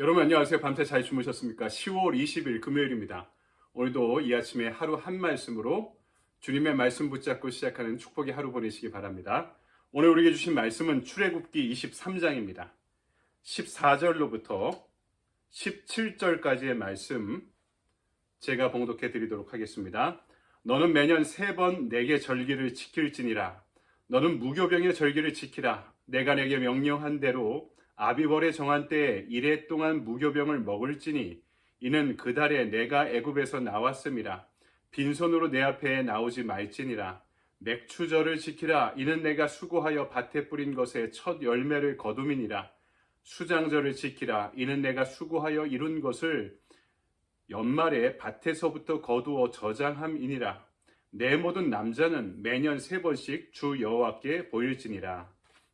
여러분 안녕하세요. 밤새 잘 주무셨습니까? 10월 20일 금요일입니다. 오늘도 이 아침에 하루 한 말씀으로 주님의 말씀 붙잡고 시작하는 축복의 하루 보내시기 바랍니다. 오늘 우리에게 주신 말씀은 출애굽기 23장입니다. 14절로부터 17절까지의 말씀 제가 봉독해 드리도록 하겠습니다. 너는 매년 3번 내게 절기를 지킬지니라. 너는 무교병의 절기를 지키라. 내가 내게 명령한 대로 아비벌에 정한 때에 이래 동안 무교병을 먹을지니 이는 그 달에 내가 애굽에서 나왔음이라. 빈손으로 내 앞에 나오지 말지니라. 맥추절을 지키라. 이는 내가 수고하여 밭에 뿌린 것의 첫 열매를 거둠이니라. 수장절을 지키라. 이는 내가 수고하여 이룬 것을 연말에 밭에서부터 거두어 저장함이니라. 내 모든 남자는 매년 3번씩 주 여호와께 보일지니라.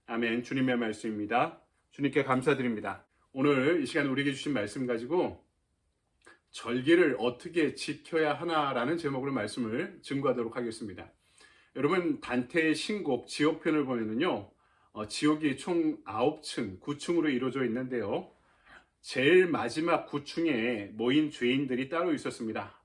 아멘. 주님의 말씀입니다. 주님께 감사드립니다. 오늘 이 시간 우리에게 주신 말씀 가지고 절기를 어떻게 지켜야 하나라는 제목으로 말씀을 증거하도록 하겠습니다. 여러분 단테의 신곡 지옥편을 보면은요, 지옥이 총 9층, 9층으로 이루어져 있는데요. 제일 마지막 9층에 모인 죄인들이 따로 있었습니다.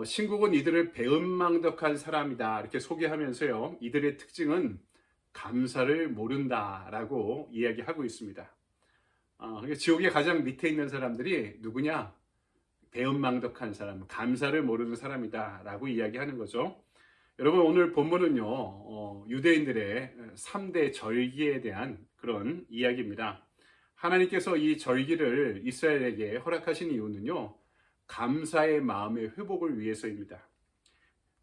신곡은 이들을 배은망덕한 사람이다 이렇게 소개하면서요, 이들의 특징은 감사를 모른다라고 이야기하고 있습니다. 그러니까 지옥의 가장 밑에 있는 사람들이 누구냐? 배은망덕한 사람, 감사를 모르는 사람이다라고 이야기하는 거죠. 여러분 오늘 본문은요, 유대인들의 3대 절기에 대한 그런 이야기입니다. 하나님께서 이 절기를 이스라엘에게 허락하신 이유는요, 감사의 마음의 회복을 위해서입니다.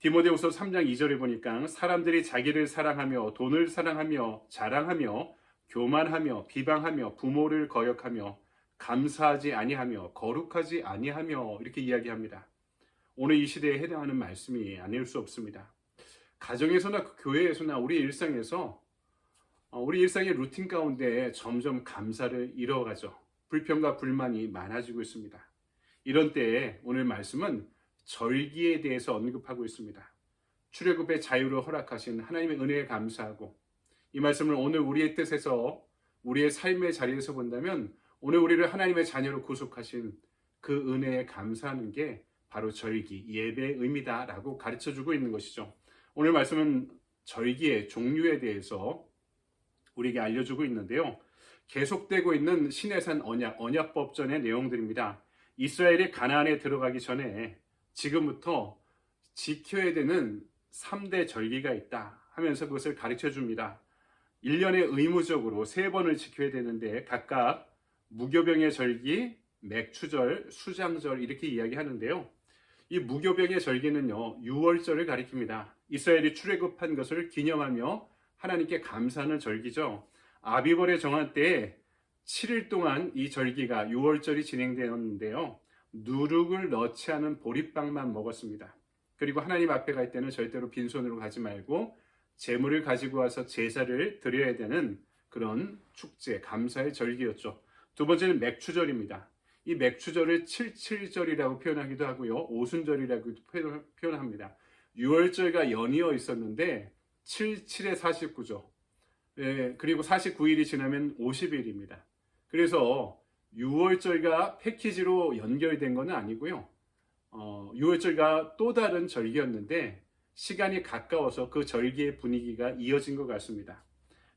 디모데후서 3장 2절에 보니까 사람들이 자기를 사랑하며 돈을 사랑하며 자랑하며 교만하며 비방하며 부모를 거역하며 감사하지 아니하며 거룩하지 아니하며 이렇게 이야기합니다. 오늘 이 시대에 해당하는 말씀이 아닐 수 없습니다. 가정에서나 교회에서나 우리 일상에서 우리 일상의 루틴 가운데 점점 감사를 잃어가죠. 불평과 불만이 많아지고 있습니다. 이런 때에 오늘 말씀은 절기에 대해서 언급하고 있습니다. 출애굽의 자유를 허락하신 하나님의 은혜에 감사하고, 이 말씀을 오늘 우리의 뜻에서 우리의 삶의 자리에서 본다면 오늘 우리를 하나님의 자녀로 구속하신 그 은혜에 감사하는 게 바로 절기, 예배의 의미다라고 가르쳐주고 있는 것이죠. 오늘 말씀은 절기의 종류에 대해서 우리에게 알려주고 있는데요. 계속되고 있는 시내산 언약법전의 내용들입니다. 이스라엘이 가나안에 들어가기 전에 지금부터 지켜야 되는 3대 절기가 있다 하면서 그것을 가르쳐 줍니다. 1년에 의무적으로 3번을 지켜야 되는데 각각 무교병의 절기, 맥추절, 수장절 이렇게 이야기하는데요. 이 무교병의 절기는요, 6월절을 가리킵니다. 이스라엘이 출애굽한 것을 기념하며 하나님께 감사하는 절기죠. 아비벌에 정한 때에 7일 동안 이 절기가 6월절이 진행되었는데요. 누룩을 넣지 않은 보리빵만 먹었습니다. 그리고 하나님 앞에 갈 때는 절대로 빈손으로 가지 말고 제물을 가지고 와서 제사를 드려야 되는 그런 축제, 감사의 절기였죠. 두 번째는 맥추절입니다. 이 맥추절을 77절이라고 표현하기도 하고요, 오순절이라고 표현합니다. 6월절과 연이어 있었는데 77에 49죠. 그리고 49일이 지나면 50일입니다. 그래서 6월절과 패키지로 연결된 건 아니고요. 6월절과 또 다른 절기였는데 시간이 가까워서 그 절기의 분위기가 이어진 것 같습니다.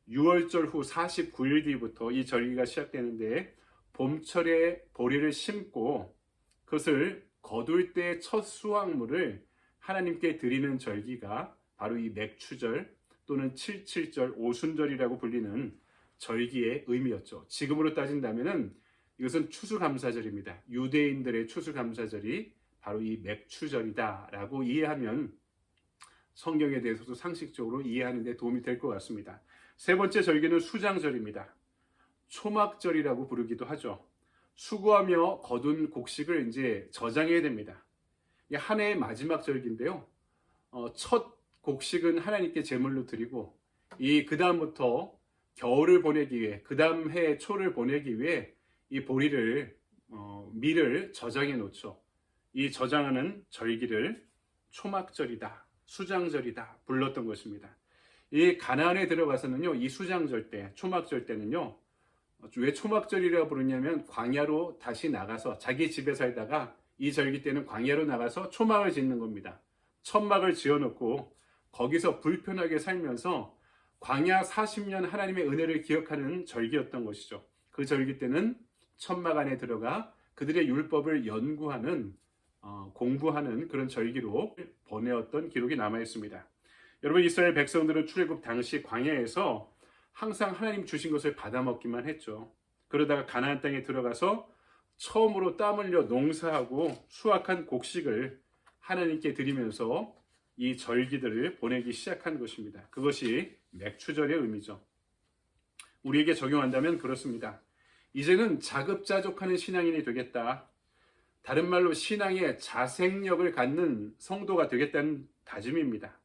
6월절 후 49일 뒤부터 이 절기가 시작되는데 봄철에 보리를 심고 그것을 거둘 때 첫 수확물을 하나님께 드리는 절기가 바로 이 맥추절 또는 77절, 오순절이라고 불리는 절기의 의미였죠. 지금으로 따진다면은 이것은 추수감사절입니다. 유대인들의 추수감사절이 바로 이 맥추절이다라고 이해하면 성경에 대해서도 상식적으로 이해하는 데 도움이 될 것 같습니다. 세 번째 절기는 수장절입니다. 초막절이라고 부르기도 하죠. 수고하며 거둔 곡식을 이제 저장해야 됩니다. 한 해의 마지막 절기인데요. 첫 곡식은 하나님께 제물로 드리고 그 다음부터 겨울을 보내기 위해, 그 다음 해의 초를 보내기 위해 이 보리를 밀을 저장해 놓죠. 이 저장하는 절기를 초막절이다, 수장절이다 불렀던 것입니다. 이 가나안에 들어가서는요, 이 수장절 때, 초막절 때는요, 왜 초막절이라고 부르냐면 광야로 다시 나가서 자기 집에 살다가 이 절기 때는 광야로 나가서 초막을 짓는 겁니다. 천막을 지어놓고 거기서 불편하게 살면서 광야 40년 하나님의 은혜를 기억하는 절기였던 것이죠. 그 절기 때는 천막 안에 들어가 그들의 율법을 연구하는 공부하는 그런 절기로 보내었던 기록이 남아 있습니다. 여러분, 이스라엘 백성들은 출애굽 당시 광야에서 항상 하나님 주신 것을 받아 먹기만 했죠. 그러다가 가나안 땅에 들어가서 처음으로 땀 흘려 농사하고 수확한 곡식을 하나님께 드리면서 이 절기들을 보내기 시작한 것입니다. 그것이 맥추절의 의미죠. 우리에게 적용한다면 그렇습니다. 이제는 자급자족하는 신앙인이 되겠다. 다른 말로 신앙의 자생력을 갖는 성도가 되겠다는 다짐입니다.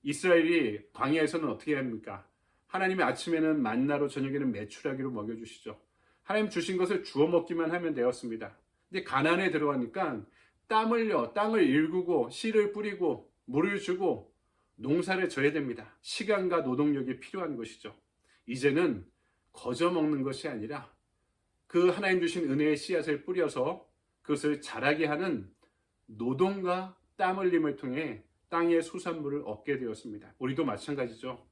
이스라엘이 광야에서는 어떻게 합니까? 하나님의 아침에는 만나로 저녁에는 메추라기로 먹여주시죠. 하나님 주신 것을 주워 먹기만 하면 되었습니다. 근데 가나안에 들어가니까 땀 흘려 땅을 일구고 씨를 뿌리고 물을 주고 농사를 져야 됩니다. 시간과 노동력이 필요한 것이죠. 이제는 거저 먹는 것이 아니라 그 하나님 주신 은혜의 씨앗을 뿌려서 그것을 자라게 하는 노동과 땀 흘림을 통해 땅의 수산물을 얻게 되었습니다. 우리도 마찬가지죠.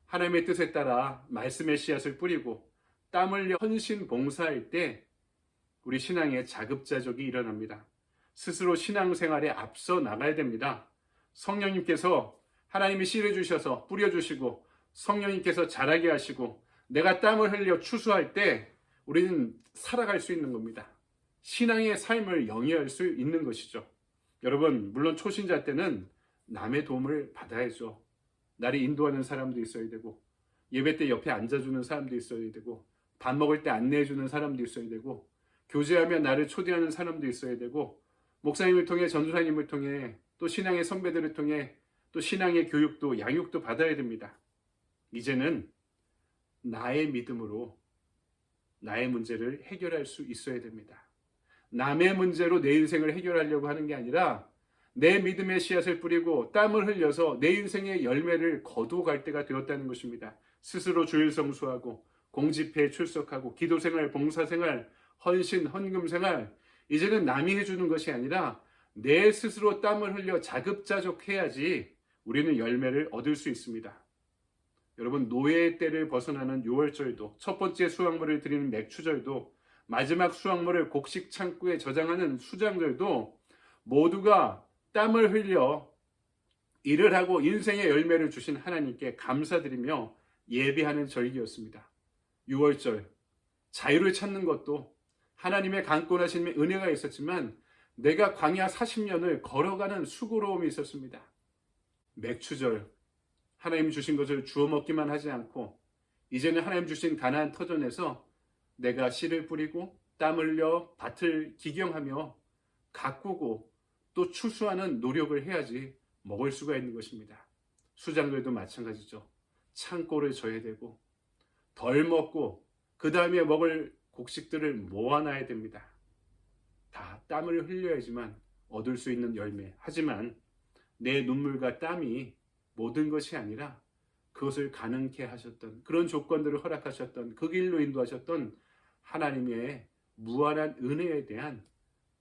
하나님의 뜻에 따라 말씀의 씨앗을 뿌리고 땀 흘려 헌신 봉사할 때 우리 신앙의 자급자족이 일어납니다. 스스로 신앙생활에 앞서 나가야 됩니다. 성령님께서 하나님이 씨를 주셔서 뿌려주시고 성령님께서 자라게 하시고 내가 땀을 흘려 추수할 때 우리는 살아갈 수 있는 겁니다. 신앙의 삶을 영위할 수 있는 것이죠. 여러분, 물론 초신자 때는 남의 도움을 받아야죠. 나를 인도하는 사람도 있어야 되고 예배 때 옆에 앉아주는 사람도 있어야 되고 밥 먹을 때 안내해주는 사람도 있어야 되고 교제하며 나를 초대하는 사람도 있어야 되고 목사님을 통해 전도사님을 통해 또 신앙의 선배들을 통해 또 신앙의 교육도 양육도 받아야 됩니다. 이제는 나의 믿음으로 나의 문제를 해결할 수 있어야 됩니다. 남의 문제로 내 인생을 해결하려고 하는 게 아니라 내 믿음의 씨앗을 뿌리고 땀을 흘려서 내 인생의 열매를 거두어갈 때가 되었다는 것입니다. 스스로 주일 성수하고 공집회에 출석하고 기도생활, 봉사생활, 헌신, 헌금생활, 이제는 남이 해주는 것이 아니라 내 스스로 땀을 흘려 자급자족해야지 우리는 열매를 얻을 수 있습니다. 여러분, 노예의 때를 벗어나는 유월절도, 첫 번째 수확물을 드리는 맥추절도, 마지막 수확물을 곡식 창고에 저장하는 수장절도 모두가 땀을 흘려 일을 하고 인생의 열매를 주신 하나님께 감사드리며 예배하는 절기였습니다. 6월절, 자유를 찾는 것도 하나님의 강권하심의 은혜가 있었지만 내가 광야 40년을 걸어가는 수고로움이 있었습니다. 맥추절, 하나님 주신 것을 주워 먹기만 하지 않고 이제는 하나님 주신 가나안 터전에서 내가 씨를 뿌리고 땀 흘려 밭을 기경하며 가꾸고 또 추수하는 노력을 해야지 먹을 수가 있는 것입니다. 수장들도 마찬가지죠. 창고를 져야 되고 덜 먹고 그 다음에 먹을 곡식들을 모아놔야 됩니다. 다 땀을 흘려야지만 얻을 수 있는 열매. 하지만 내 눈물과 땀이 모든 것이 아니라 그것을 가능케 하셨던, 그런 조건들을 허락하셨던, 그 길로 인도하셨던 하나님의 무한한 은혜에 대한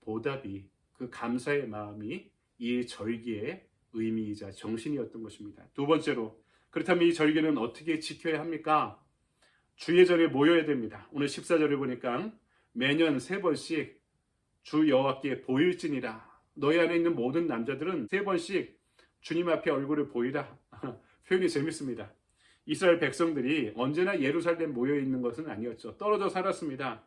보답이, 그 감사의 마음이 이 절기의 의미이자 정신이었던 것입니다. 두 번째로, 그렇다면 이 절기는 어떻게 지켜야 합니까? 주의 절에 모여야 됩니다. 오늘 14절을 보니까 매년 3번씩 주 여호와께 보일지니라. 너희 안에 있는 모든 남자들은 3번씩 주님 앞에 얼굴을 보이라. 표현이 재밌습니다. 이스라엘 백성들이 언제나 예루살렘 모여 있는 것은 아니었죠. 떨어져 살았습니다.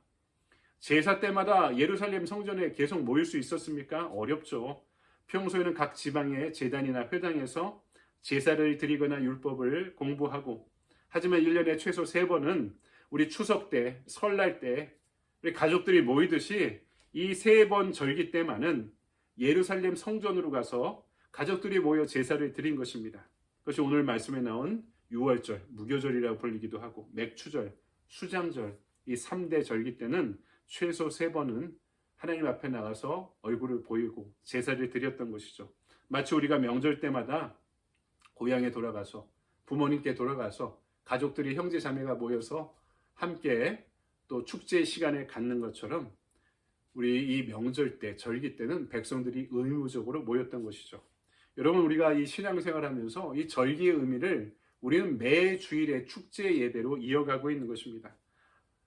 제사 때마다 예루살렘 성전에 계속 모일 수 있었습니까? 어렵죠. 평소에는 각 지방의 제단이나 회당에서 제사를 드리거나 율법을 공부하고, 하지만 1년에 최소 3번은 우리 추석 때, 설날 때 우리 가족들이 모이듯이 이 3번 절기 때만은 예루살렘 성전으로 가서 가족들이 모여 제사를 드린 것입니다. 그것이 오늘 말씀에 나온 6월절, 무교절이라고 불리기도 하고 맥추절, 수장절, 이 3대 절기 때는 최소 3번은 하나님 앞에 나가서 얼굴을 보이고 제사를 드렸던 것이죠. 마치 우리가 명절 때마다 고향에 돌아가서 부모님께 돌아가서 가족들이 형제 자매가 모여서 함께 또 축제 시간에 갖는 것처럼 우리 이 명절 때, 절기 때는 백성들이 의무적으로 모였던 것이죠. 여러분, 우리가 이 신앙생활하면서 이 절기의 의미를 우리는 매 주일의 축제 예배로 이어가고 있는 것입니다.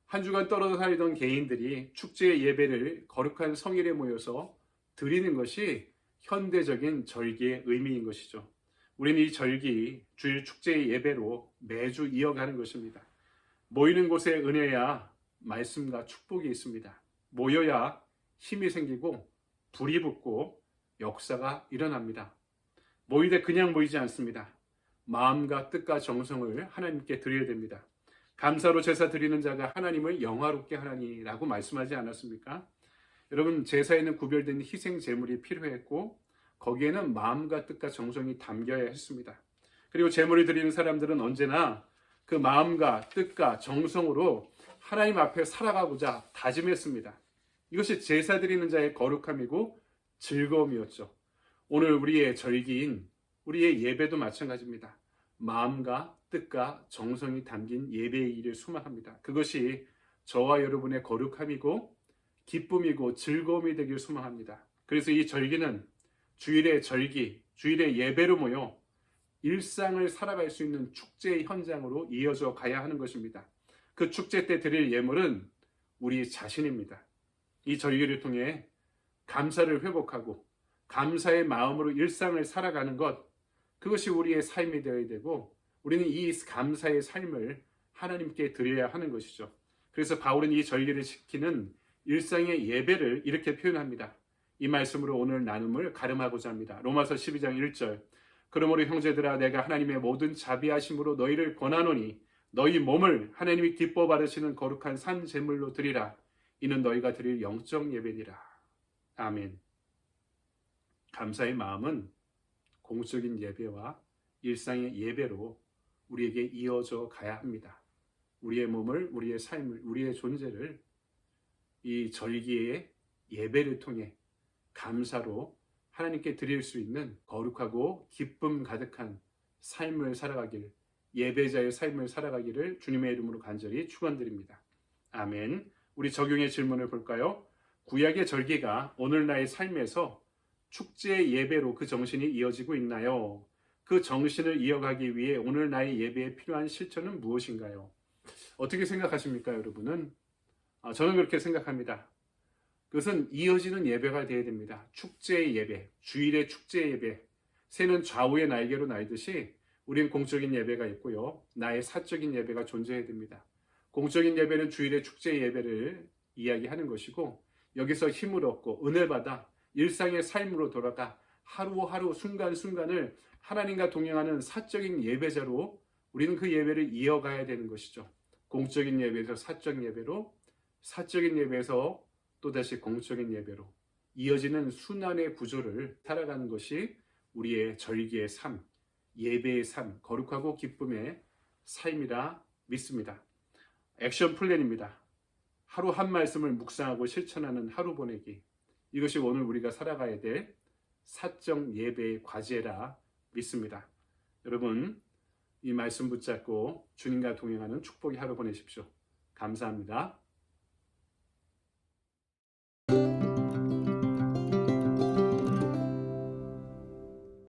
한 주간 떨어져 살던 개인들이 축제 예배를 거룩한 성일에 모여서 드리는 것이 현대적인 절기의 의미인 것이죠. 우리는 이 절기, 주일 축제 예배로 매주 이어가는 것입니다. 모이는 곳에 은혜야 말씀과 축복이 있습니다. 모여야 힘이 생기고 불이 붙고 역사가 일어납니다. 모이되 그냥 모이지 않습니다. 마음과 뜻과 정성을 하나님께 드려야 됩니다. 감사로 제사 드리는 자가 하나님을 영화롭게 하나니라고 말씀하지 않았습니까? 여러분, 제사에는 구별된 희생 제물이 필요했고 거기에는 마음과 뜻과 정성이 담겨야 했습니다. 그리고 제물을 드리는 사람들은 언제나 그 마음과 뜻과 정성으로 하나님 앞에 살아가고자 다짐했습니다. 이것이 제사 드리는 자의 거룩함이고 즐거움이었죠. 오늘 우리의 절기인 우리의 예배도 마찬가지입니다. 마음과 뜻과 정성이 담긴 예배의 일을 소망합니다. 그것이 저와 여러분의 거룩함이고 기쁨이고 즐거움이 되길 소망합니다. 그래서 이 절기는 주일의 절기, 주일의 예배로 모여 일상을 살아갈 수 있는 축제의 현장으로 이어져 가야 하는 것입니다. 그 축제 때 드릴 예물은 우리 자신입니다. 이 절기를 통해 감사를 회복하고 감사의 마음으로 일상을 살아가는 것, 그것이 우리의 삶이 되어야 되고 우리는 이 감사의 삶을 하나님께 드려야 하는 것이죠. 그래서 바울은 이 절기를 지키는 일상의 예배를 이렇게 표현합니다. 이 말씀으로 오늘 나눔을 가름하고자 합니다. 로마서 12장 1절. 그러므로 형제들아, 내가 하나님의 모든 자비하심으로 너희를 권하노니 너희 몸을 하나님이 기뻐 받으시는 거룩한 산 제물로 드리라. 이는 너희가 드릴 영적 예배니라. 아멘. 감사의 마음은 공적인 예배와 일상의 예배로 우리에게 이어져 가야 합니다. 우리의 몸을, 우리의 삶을, 우리의 존재를 이 절기의 예배를 통해 감사로 하나님께 드릴 수 있는 거룩하고 기쁨 가득한 삶을 살아가길, 예배자의 삶을 살아가기를 주님의 이름으로 간절히 축원드립니다. 아멘. 우리 적용의 질문을 볼까요? 구약의 절기가 오늘날의 삶에서 축제 예배로 그 정신이 이어지고 있나요? 그 정신을 이어가기 위해 오늘 나의 예배에 필요한 실천은 무엇인가요? 어떻게 생각하십니까, 여러분은? 저는 그렇게 생각합니다. 그것은 이어지는 예배가 되어야 됩니다. 축제의 예배, 주일의 축제 예배. 새는 좌우의 날개로 날듯이 우리는 공적인 예배가 있고요. 나의 사적인 예배가 존재해야 됩니다. 공적인 예배는 주일의 축제 예배를 이야기하는 것이고 여기서 힘을 얻고 은혜 받아 일상의 삶으로 돌아가 하루하루 순간순간을 하나님과 동행하는 사적인 예배자로 우리는 그 예배를 이어가야 되는 것이죠. 공적인 예배에서 사적 예배로, 사적인 예배에서 또다시 공적인 예배로 이어지는 순환의 구조를 살아가는 것이 우리의 절기의 삶, 예배의 삶, 거룩하고 기쁨의 삶이라 믿습니다. 액션 플랜입니다. 하루 한 말씀을 묵상하고 실천하는 하루 보내기. 이것이 오늘 우리가 살아가야 될 사적 예배의 과제라 믿습니다. 여러분, 이 말씀 붙잡고 주님과 동행하는 축복의 하루 보내십시오. 감사합니다.